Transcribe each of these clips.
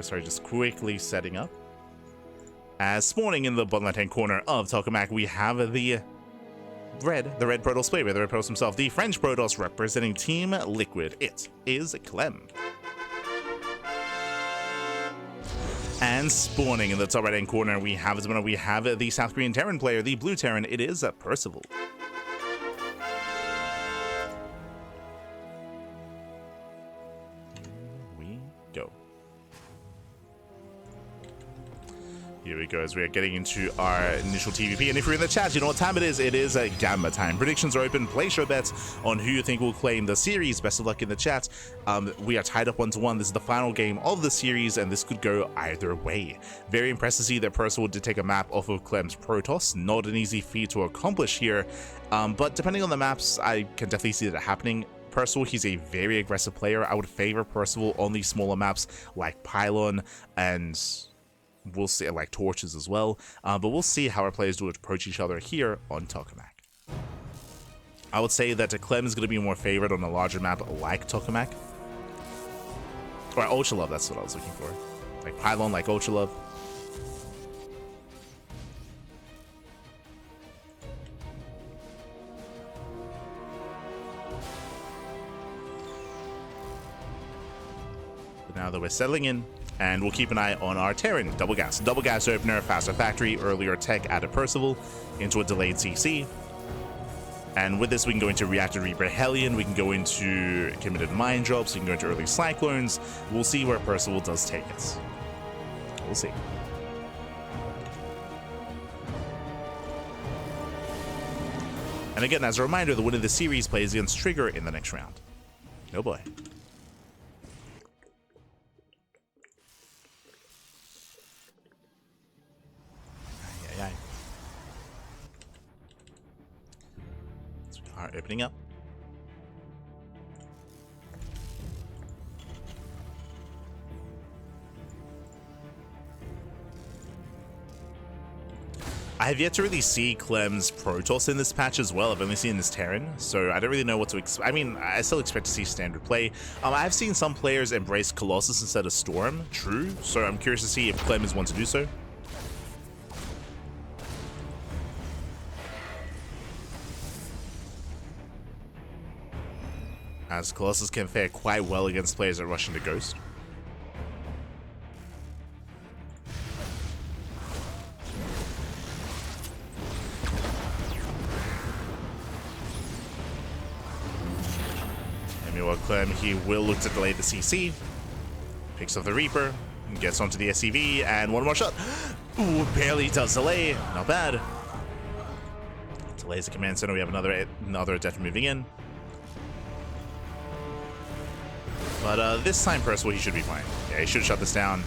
Sorry, just quickly setting up. As spawning in the bottom left-hand corner of Tokamak, we have the red Protoss player, the red Protoss himself, the French Protoss representing Team Liquid. It is Clem. And spawning in the top right-hand corner, we have the South Korean Terran player, the blue Terran. It is Percival. Here we go as we are getting into our initial TVP. And if you're in the chat, you know what time it is. It is Gamma time. Predictions are open. Place your bets on who you think will claim the series. Best of luck in the chat. We are tied up 1-1. This is the final game of the series, and this could go either way. Very impressed to see that Percival did take a map off of Clem's Protoss. Not an easy feat to accomplish here. But depending on the maps, I can definitely see that happening. Percival, he's a very aggressive player. I would favor Percival on these smaller maps like Pylon and... we'll see, like torches as well, but we'll see how our players do approach each other here on Tokamak. I would say that Clem is going to be more favored on a larger map like Tokamak. Or Ultra Love, that's what I was looking for. Like Pylon, like Ultra Love. But now that we're settling in, and we'll keep an eye on our Terran. Double gas opener, faster factory, earlier tech added Percival into a delayed CC. And with this, we can go into Reactor Reaper Hellion, we can go into committed mine drops, we can go into early cyclones. We'll see where Percival does take us. We'll see. And again, as a reminder, the winner of the series plays against Trigger in the next round. Oh boy. Opening up. I have yet to really see Clem's Protoss in this patch as well. I've only seen this Terran, so I don't really know what to expect. I mean, I still expect to see standard play. I've seen some players embrace Colossus instead of Storm, true, so I'm curious to see if Clem is one to do so. As Colossus can fare quite well against players that rush into Ghost. And meanwhile, Clem, he will look to delay the CC. Picks up the Reaper, and gets onto the SCV, and one more shot. Ooh, barely does delay. Not bad. Delays the command center. We have another Death moving in. But this time, Percival, he should be fine. Yeah, he should shut this down.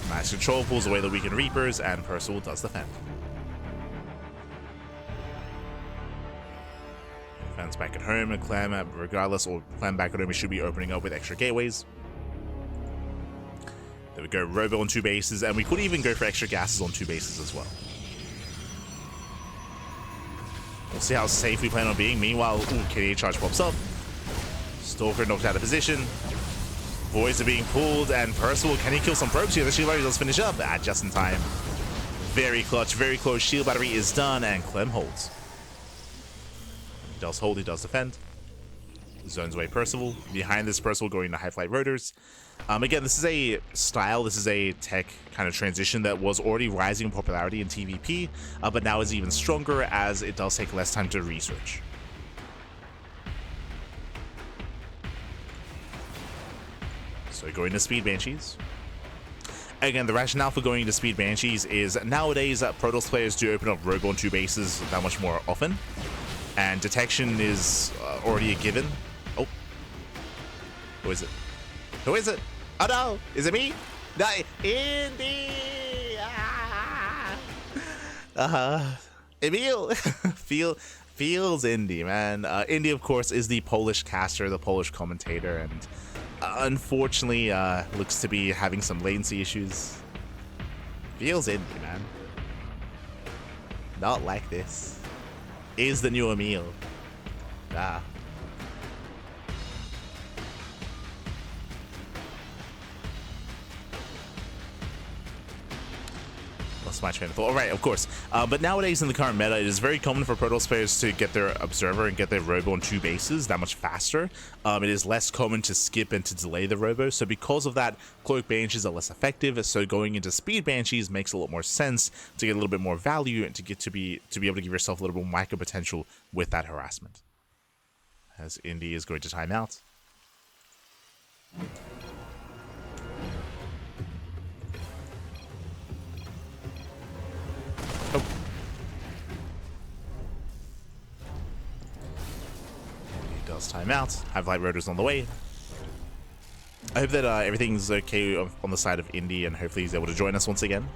Nice control, pulls away the weakened Reapers, and Percival does defend. Defense back at home, and Clem, regardless, or Clem back at home, he should be opening up with extra gateways. There we go, Robo on 2 bases, and we could even go for extra gases on 2 bases as well. We'll see how safe we plan on being. Meanwhile, KDA charge pops up. Stalker knocked out of position. Voids are being pulled, and Percival, can he kill some probes here? The shield battery does finish up. Just in time. Very clutch, very close. Shield battery is done, and Clem holds. He does hold, he does defend. Zones away Percival. Behind this, Percival going to high flight rotors. Again, this is a style, this is a tech kind of transition that was already rising in popularity in TVP, but now is even stronger as it does take less time to research. So going to Speed Banshees. Again, the rationale for going to Speed Banshees is nowadays Protoss players do open up Robo on 2 bases that much more often. And detection is already a given. Oh. Who is it? Who is it? Oh no! Is it me? No, Indy! Emil! Feels Indy, man. Indy, of course, is the Polish caster, the Polish commentator, and unfortunately, looks to be having some latency issues. Feels Indy, man. Not like this. Is the new Emil. Ah. lost my train of thought. All right, of course. But nowadays in the current meta, it is very common for Protoss players to get their Observer and get their Robo on 2 bases that much faster. It is less common to skip and to delay the Robo. So because of that, Cloak Banshees are less effective. So going into Speed Banshees makes a lot more sense to get a little bit more value and to be able to give yourself a little bit more micro potential with that harassment. As Indy is going to time out. Oh. He does time out. Have light rotors on the way. I hope that everything's okay on the side of Indy, and hopefully he's able to join us once again.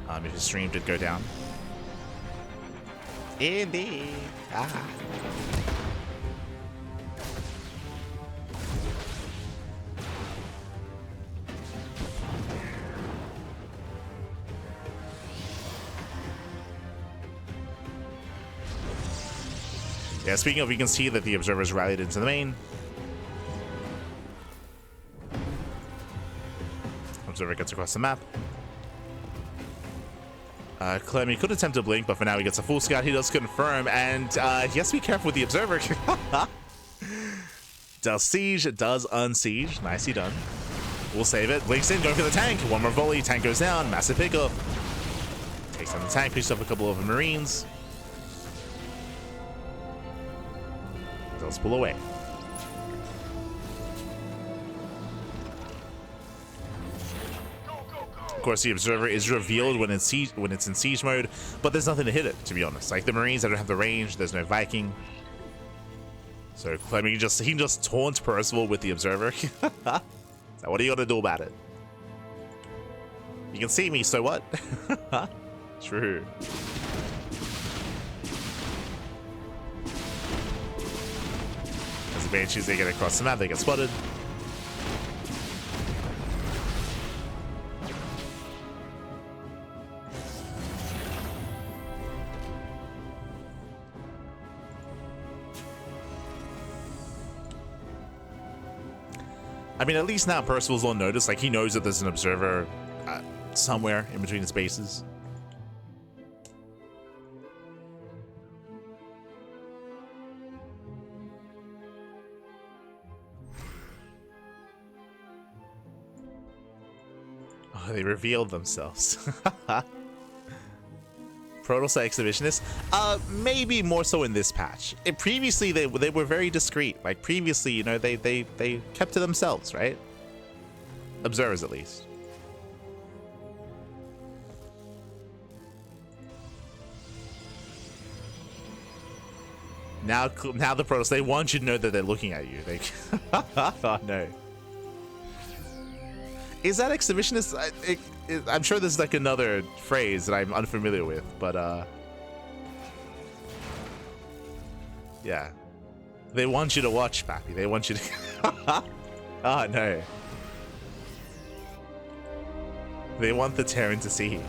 If his stream did go down. Indy! Ah. Yeah, speaking of, you can see that the Observers rallied into the main. Observer gets across the map. Clem, he could attempt to blink, but for now he gets a full scout. He does confirm, and he has to be careful with the Observer. Does siege, does unsiege. Nicely done. We'll save it. Blinks in, going for the tank. One more volley, tank goes down. Massive pickup. Takes down the tank, picks up a couple of Marines. Does pull away. Of course, the Observer is revealed when it's in siege mode, but there's nothing to hit it, to be honest. Like the Marines, they don't have the range. There's no Viking. So Clem, he just taunts Percival with the Observer. So what are you gonna do about it? You can see me, so what? True. As the Banshees, they get across the map, they get spotted. I mean, at least now Percival's on notice. Like, he knows that there's an Observer somewhere in between his bases. Oh, they revealed themselves. Protoss exhibitionists? Maybe more so in this patch. Previously, they were very discreet. Like previously, you know, they kept to themselves, right? Observers, at least. Now the Protoss, they want you to know that they're looking at you. They, oh no. Is that exhibitionist? I'm sure there's like another phrase that I'm unfamiliar with, but yeah. They want you to watch, Pappy. They want you to. Oh no. They want the Terran to see.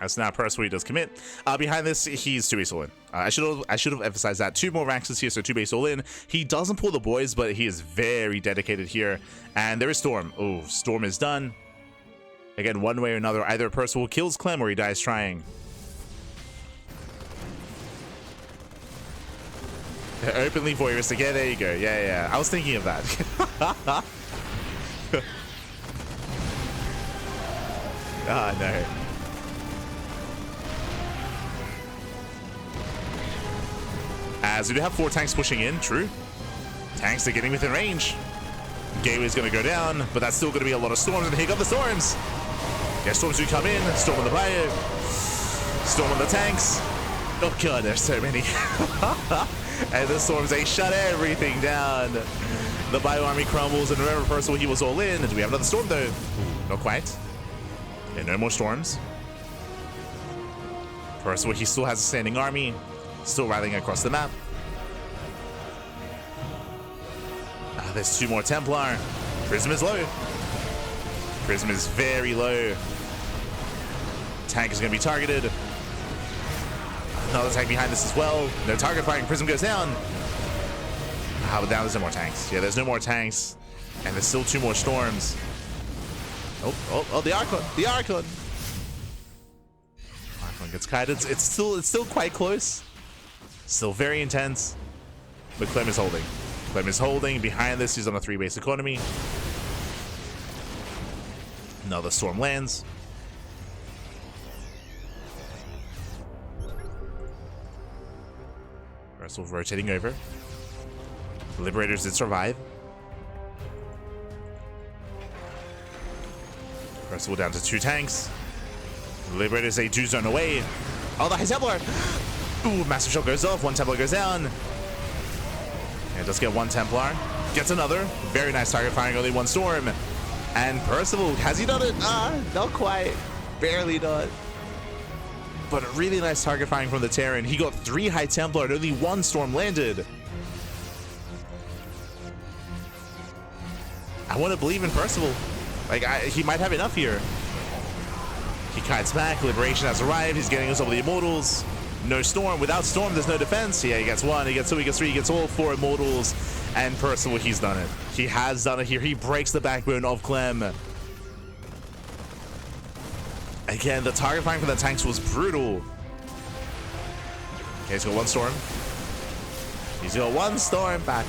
As now Percival does commit. Behind this, he's 2 base all in. I should have emphasized that. 2 more ranks here, so 2 base all in. He doesn't pull the boys, but he is very dedicated here. And there is Storm. Oh, Storm is done. Again, one way or another, either Percival kills Clem or he dies trying. Openly voyeuristic. Yeah, there you go. Yeah. I was thinking of that. Ah, no. As we do have 4 tanks pushing in, true. Tanks are getting within range. Gateway's going to go down, but that's still going to be a lot of storms, and here come the storms. Yeah, storms do come in. Storm on the bio. Storm on the tanks. Oh god, there's so many. And the storms, they shut everything down. The bio army crumbles, and remember, Percival, he was all in. Do we have another storm, though? Not quite. Yeah, no more storms. Percival, he still has a standing army. Still rallying across the map. There's 2 more Templar. Prism is low. Prism is very low. Tank is going to be targeted. Another tank behind this as well. No target firing. Prism goes down. How about now? There's no more tanks. Yeah, there's no more tanks. And there's still 2 more storms. Oh, the Archon. The Archon. Archon gets kited. It's still quite close. Still very intense. But Clem is holding. Clem is holding. Behind this, he's on a 3-base economy. Another storm lands. Percival rotating over. The Liberators did survive. Percival down to 2 tanks. The Liberators, they do zone away. Oh, the High Templar! Ooh, massive shot goes off. 1 Templar goes down. Yeah, does get 1 Templar. Gets another. Very nice target firing, only 1 storm. And Percival, has he done it? Not quite. Barely done. But a really nice target firing from the Terran. He got 3 High Templar and only 1 storm landed. I want to believe in Percival. Like, he might have enough here. He kites back. Liberation has arrived. He's getting us over the Immortals. No Storm. Without Storm, there's no defense. Yeah, he gets 1, he gets 2, he gets 3, he gets all 4 Immortals. And Percival, he's done it. He has done it here. He breaks the backbone of Clem. Again, the target firing for the tanks was brutal. Okay, he's got 1 Storm. He's got 1 Storm back.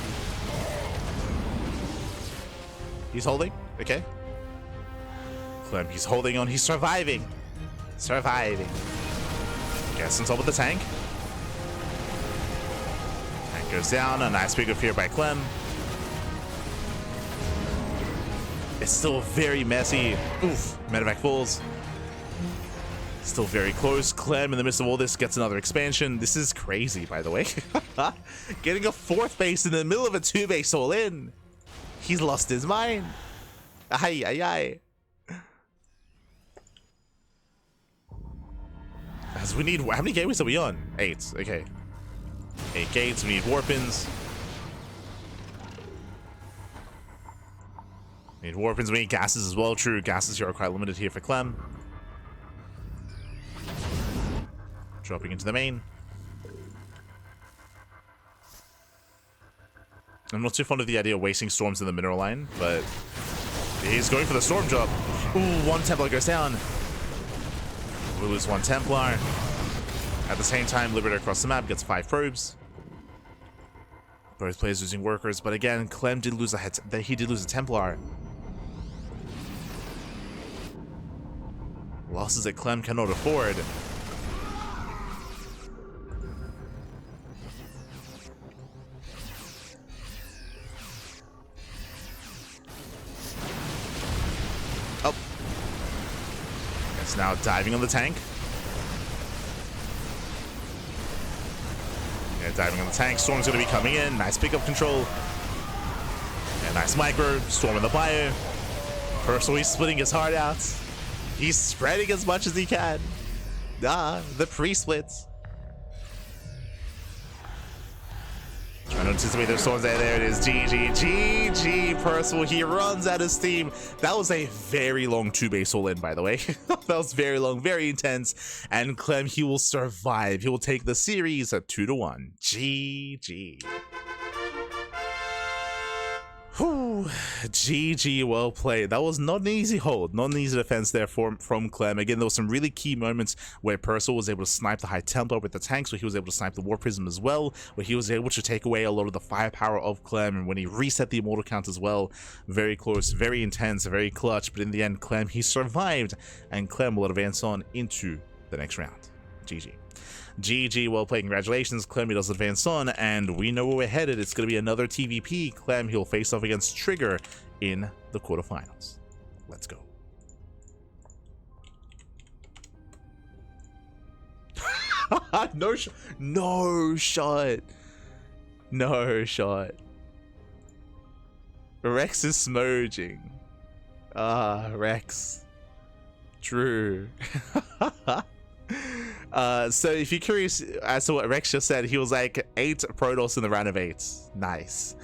He's holding. Okay. Clem, he's holding on. He's surviving. Surviving. Gets on top of the tank. Tank goes down. A nice pick of fear by Clem. It's still very messy. Oof. Medevac falls. Still very close. Clem, in the midst of all this, gets another expansion. This is crazy, by the way. Getting a 4th base in the middle of a 2-base all-in. He's lost his mind. Ay, ay, ay. As we need, how many gateways are we on? 8. Okay. 8 gates. We need warpins. We need warpins. We need gases as well. True, gases here are quite limited here for Clem. Dropping into the main. I'm not too fond of the idea of wasting storms in the mineral line, but he's going for the storm drop. Ooh, 1 Templar goes down. We lose 1 Templar. At the same time, Liberator across the map gets 5 probes. Both players losing workers, but again, Clem did lose he did lose a Templar. Losses that Clem cannot afford. Oh. It's now diving on the tank. Yeah, diving on the tank. Storm's going to be coming in. Nice pickup control. Yeah, nice micro. Storm in the bio. Percival, he's splitting his heart out. He's spreading as much as he can. The pre-splits. Trying to anticipate those storms. There it is. GG. GG. Percival, he runs out of steam. That was a very long 2-base all-in, by the way. That was very long, very intense. And Clem, he will survive. He will take the series at 2-1. GG. Whew. GG, well played. That was not an easy hold, not an easy defense there from Clem. Again, there were some really key moments where Percival was able to snipe the High Templar with the tanks, where he was able to snipe the War Prism as well, where he was able to take away a lot of the firepower of Clem, and when he reset the Immortal count as well. Very close, very intense, very clutch, but in the end, Clem, he survived, and Clem will advance on into the next round. GG. GG, well played. Congratulations. Clem, he does advance on, and we know where we're headed. It's going to be another TVP. Clem, he'll face off against Trigger in the quarterfinals. Let's go. No shot. No shot. No shot. Rex is smudging. Rex. True. So if you're curious as to what Rex just said, he was like 8 Protoss in the round of 8. Nice.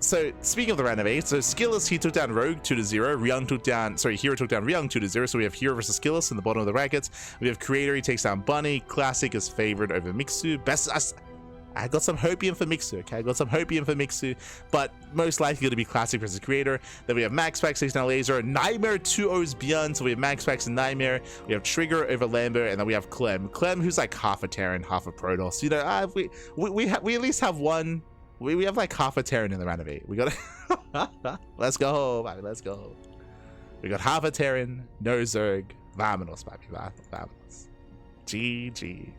So speaking of the round of 8, so Skillus, he took down Rogue 2-0. Hero took down Ryung 2-0. So we have Hero versus Skillus in the bottom of the brackets. We have Creator, he takes down Bunny. Classic is favored over Mixu. I got some hopium for Mixu, okay? I got some hopium for Mixu, but most likely going to be Classic versus Creator. Then we have Max Pax takes down Laser. Nightmare 2-0s Beyond. So we have Max Pax and Nightmare. We have Trigger over Lambert, and then we have Clem. Clem, who's like half a Terran, half a Protoss. You know, we at least have one. We have like half a Terran in the round of 8. We got let's go, baby, let's go. We got half a Terran, no Zerg. Vámonos, baby, vámonos. GG.